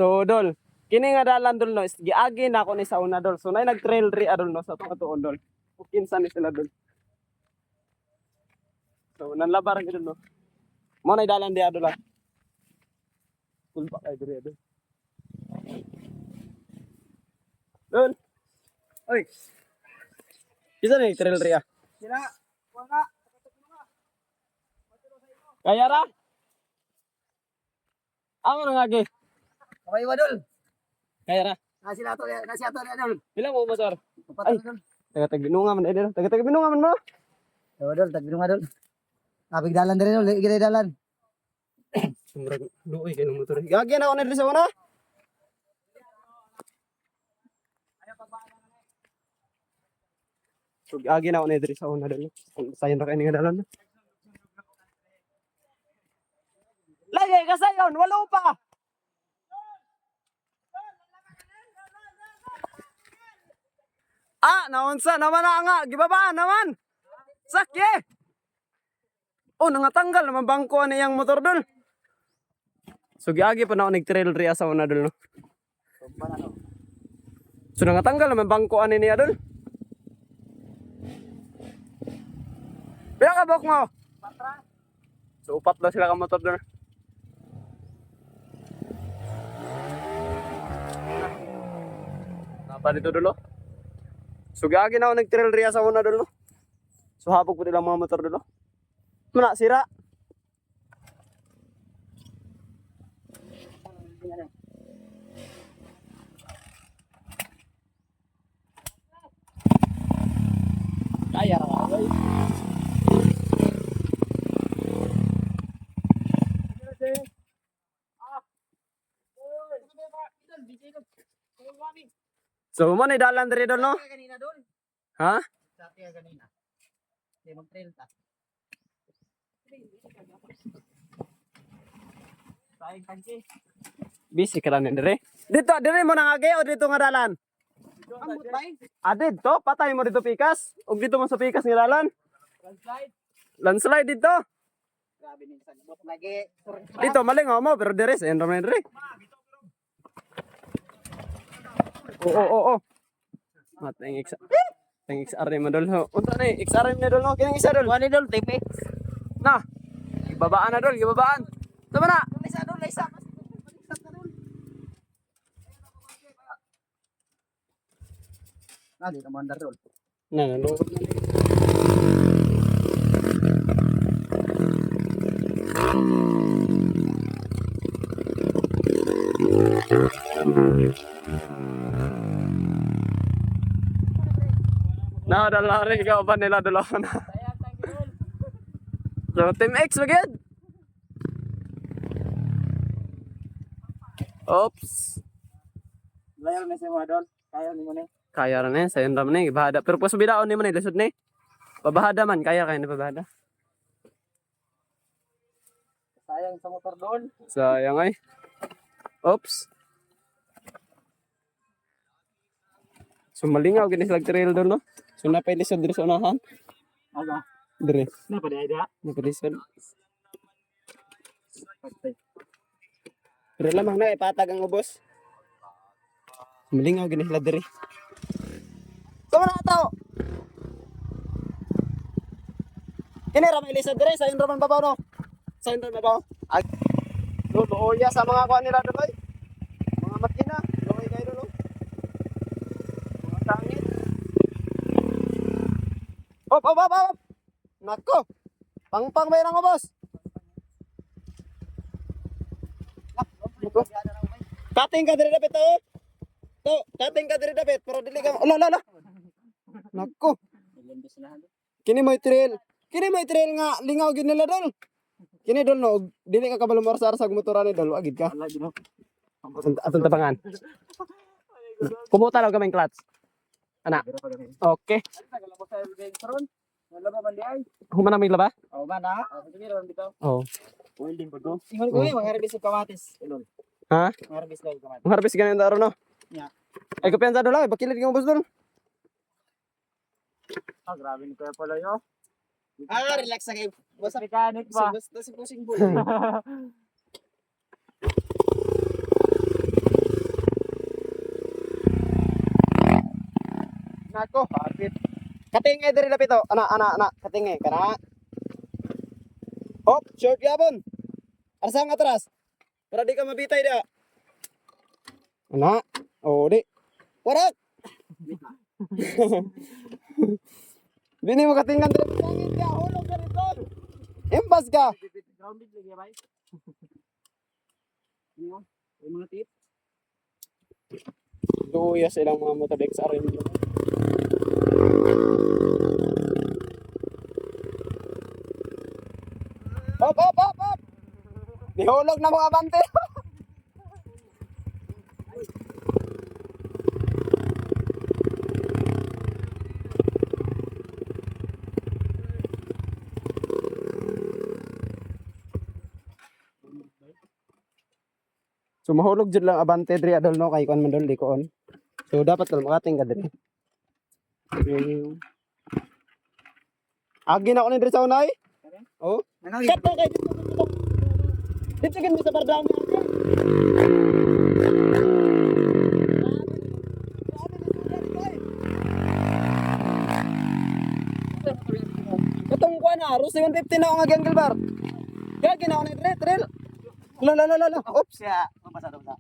So dol, kini nga dalan dol no, giagi na ako ni sa una dol. So nay nag-trail ri adol no sa tuon dol. Kinsa ni sila dol. So nanlabar gid dol no. Mo nay dalan di adol ah. Cool pa kay diri adol. Dol. Oy. Kinsa ni trail ri ah? Sila, wala. Kaya ra? Amo nang agi. Okay, wadol. Kaya ra. Nasi ato wadol. Pila mo motor? Upat Ay. wadol. Taga binunga man edi. Taga binunga man mo. Wadol, tagbinong wadol. Abig dalan diri dol, gid dalan. Sumrag duoy kay motor. Gagi na ako na dili sa una. So gagi na ako na diri sa una dali. Sayon ra kay nga dalan. Lagi ka sayon, walo pa. Ah, naunsa naman na nga, gibaba naman. Sakye. Oh, nangatanggal naman bangko ani yang motor dol. So giagi pa na ako nag-trail ri sa una dol no. So nangatanggal naman bangko ani niya dol. Pila ka bok mo? So upat na sila ka motor dol. Napa dito dolo? So giagi na ako nag-trail ri sa una dol no. So habog po nilang mga motor dolo. Muna sira. Kaya ra. So mo ni dalan diri dol no? Kanina dol. Ha? Sabi kanina. Di mag-trail ta. Saing kanki. Busy ka lang diri. Dito mo nangagi o dito nga dalan? Ambot bay. Ah, dito, patay mo dito pikas. O dito mo sa pikas nga dalan. Landslide. Landslide dito. Grabe ning sagbot lagi. Dito malingaw mo pero diri sa endro na diri. Oo. Mateng XR mo dol. Unta ni XR mo dol no. Kining isa dol. Wani dol TP. Na. Ibabaan na dol, ibabaan. Tama na. Isa dol, isa. Di ka mandar dol. Na. Na dalari ka ba nila dolo na. So Team X bagid. Oops. Layer na siya dol. Kaya ni mo ni. Kaya ra na sayon ra man ni bahada. Pero pas bidaon ni man ni lisod ni. Pabahada man kaya ni pabahada. Sayang sa motor dol. Sayang ay. Oops. So malingaw gini sila trail doon no. So napailisod diri sa unahan. Aga. Diri. Na pa dia. Napailisod. Pero lamang na ipatag ang ubos. Malingaw gini sila diri. Tama na to. Kini ra mailisod diri sa indro man babaw no. Sa indro babaw. Ag. Luya sa mga kuan nila doy. Mga makina, luoy kayo dolo. Mga tangit. Op. Nako. Pangpang may nang ubos. Kating ka diri dapat to. Kating ka diri dapat pero dili ka. Ala. Nako. Kini may trail nga lingaw gid nila dol. Kini dol no, dili ka kabalo marsar-sag motoran ni dol, agid ka. Wala gino. Atong tabangan. Kumuta lang kaming clutch. Ana. Okay. Wala ba man di ay? Human na may laba? Oh, man ha. Sige ron bitaw. Oo. Welding pud no. Ingon ko mga harvest og kamatis. Ilol. Ha? Mga harvest lang kamatis. Ang harvest ganun daro no? Ya. Ay kapiyansa dol ay bakilid nga ubos dol. Ah, grabe ni kaya pala yo. Relax na kayo. Basta mechanic ba? Basta si Pusing Bull. Nako, hapit. Katingay diri dapit oh. Ana, katingay kana. Hop, short yapon. Asa nga atras. Para di ka mabitay da. Ana. Oh, di. Warak. Bini mo katingan diri sa langit ka, hulog ka dito. Imbas ka. Grounded lagi bay. Ano? Yung mga tip. Luya silang mga motodex sa rin. Hop. Nihulog na mga abante. So mahulog jud lang abante diri adol no kay kon man dol di koon. So dapat lang makating ka diri. Agi na ko ni diri sa unay. Oh. Nangawi. Kat na kay dito. Dito gid mi sa bardami. Katong kuan na, Rus 750 na ako nga angle bar. Kaya ginawa na diri, trail. La. Oops. Siya, mapasado sa.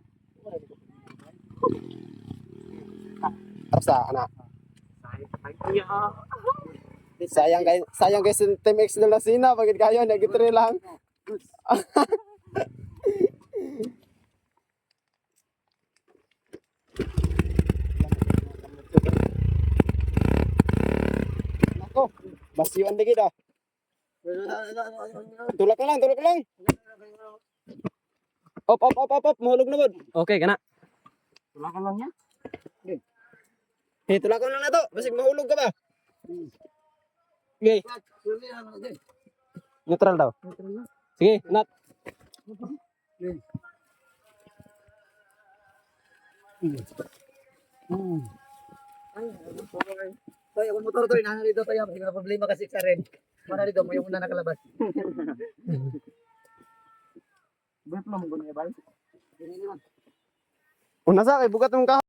Tapsa ana. Sayang kay Team X na Lasina pagit kayo nagitre lang. Nako, basiwan lagi dah. Tulak ka lang. Op, mahulog na bod. Okay, kana. Tulakan lang niya. Tulak lang na to, basig mahulog ka ba? Okay, neutral daw. Sige, nat. Toy, ako motor to, nana dito tayo, hindi na problema kasi sa rin. Mana dito mo yung una nakalabas. Betul mo guna bay. Una sa kay bugat mong